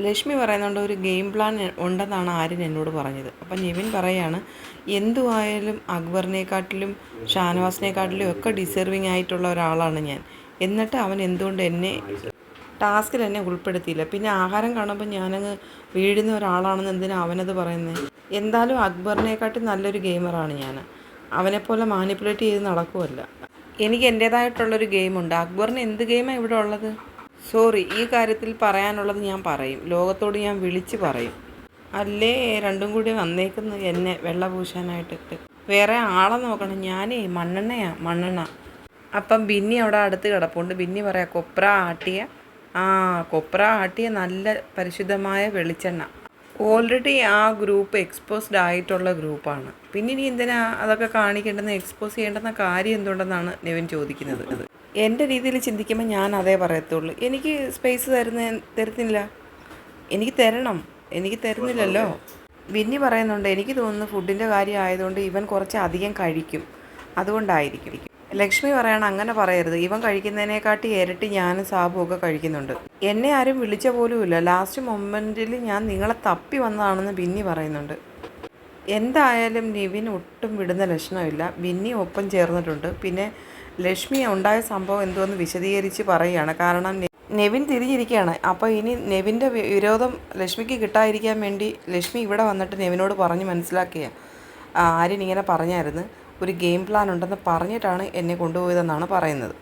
ലക്ഷ്മി പറയുന്നുണ്ട് ഒരു game plan ഉണ്ടെന്നാണ് ആര്യൻ എന്നോട് പറഞ്ഞത്. അപ്പം നിവിൻ പറയാണ് എന്തുവായാലും അക്ബറിനെക്കാട്ടിലും ഷാനവാസിനെക്കാട്ടിലും ഒക്കെ ഡിസേർവിങ് ആയിട്ടുള്ള ഒരാളാണ് ഞാൻ. എന്നിട്ട് അവൻ എന്തുകൊണ്ട് ടാസ്കിൽ എന്നെ ഉൾപ്പെടുത്തിയില്ല. പിന്നെ ആഹാരം കാണുമ്പോൾ ഞാനങ്ങ് വീഴുന്ന ഒരാളാണെന്ന് എന്തിനാണ് അവനത് പറയുന്നത്? എന്തായാലും അക്ബറിനെക്കാട്ടും നല്ലൊരു ഗെയിമറാണ് ഞാൻ. അവനെപ്പോലെ മാനിപ്പുലേറ്റ് ചെയ്ത് നടക്കുമല്ല. എനിക്ക് എൻ്റേതായിട്ടുള്ളൊരു ഗെയിമുണ്ട്. അക്ബറിന് എന്ത് ഗെയിമാണ് ഇവിടെ ഉള്ളത്? സോറി, ഈ കാര്യത്തിൽ പറയാനുള്ളത് ഞാൻ പറയും. ലോകത്തോട് ഞാൻ വിളിച്ച് പറയും. അല്ലേ രണ്ടും കൂടി വന്നേക്കുന്നു എന്നെ വെള്ള പൂശാനായിട്ടിട്ട്. വേറെ ആളെ നോക്കണം. ഞാനേ മണ്ണെണ്ണ. അപ്പം ബിന്നി അവിടെ അടുത്ത് കിടപ്പുണ്ട്. ബിന്നി പറയാം കൊപ്ര ആട്ടിയ നല്ല പരിശുദ്ധമായ വെളിച്ചെണ്ണ. ഓൾറെഡി ആ ഗ്രൂപ്പ് എക്സ്പോസ്ഡ് ആയിട്ടുള്ള ഗ്രൂപ്പാണ്. പിന്നെ ഇനി എന്തിനാ അതൊക്കെ കാണിക്കേണ്ടെന്ന്, എക്സ്പോസ് ചെയ്യേണ്ടെന്ന കാര്യം എന്തുകൊണ്ടെന്നാണ് നെവിൻ ചോദിക്കുന്നത്. എൻ്റെ രീതിയിൽ ചിന്തിക്കുമ്പോൾ ഞാൻ അതേ പറയത്തുള്ളൂ. എനിക്ക് സ്പേസ് തരുന്നില്ല. എനിക്ക് തരണം. എനിക്ക് തരുന്നില്ലല്ലോ. ബിന്നി പറയുന്നുണ്ട് എനിക്ക് തോന്നുന്നു ഫുഡിൻ്റെ കാര്യം ആയതുകൊണ്ട് ഇവൻ കുറച്ച് അധികം കഴിക്കും, അതുകൊണ്ടായിരിക്കും. ലക്ഷ്മി പറയണം അങ്ങനെ പറയരുത്, ഇവൻ കഴിക്കുന്നതിനെക്കാട്ടി ഇരട്ടി ഞാനും സാബും ഒക്കെ കഴിക്കുന്നുണ്ട്. എന്നെ ആരും വിളിച്ച പോലുമില്ല. ലാസ്റ്റ് മൊമെൻറ്റിൽ ഞാൻ നിങ്ങളെ തപ്പി വന്നതാണെന്ന് ബിന്നി പറയുന്നുണ്ട്. എന്തായാലും നിവിൻ ഒട്ടും വിടുന്ന ലക്ഷണമില്ല. ബിന്നി ഒപ്പം ചേർന്നിട്ടുണ്ട്. പിന്നെ ലക്ഷ്മി ഉണ്ടായ സംഭവം എന്തോന്ന് വിശദീകരിച്ച് പറയുകയാണ്. കാരണം നെവിൻ തിരിഞ്ഞിരിക്കുകയാണ്. അപ്പോൾ ഇനി നെവിൻ്റെ വിരോധം ലക്ഷ്മിക്ക് കിട്ടാതിരിക്കാൻ വേണ്ടി ലക്ഷ്മി ഇവിടെ വന്നിട്ട് നെവിനോട് പറഞ്ഞ് മനസ്സിലാക്കിയ ആര്യൻ ഇങ്ങനെ പറഞ്ഞായിരുന്നു, ഒരു ഗെയിം പ്ലാൻ ഉണ്ടെന്ന് പറഞ്ഞിട്ടാണ് എന്നെ കൊണ്ടുപോയതെന്നാണ് പറയുന്നത്.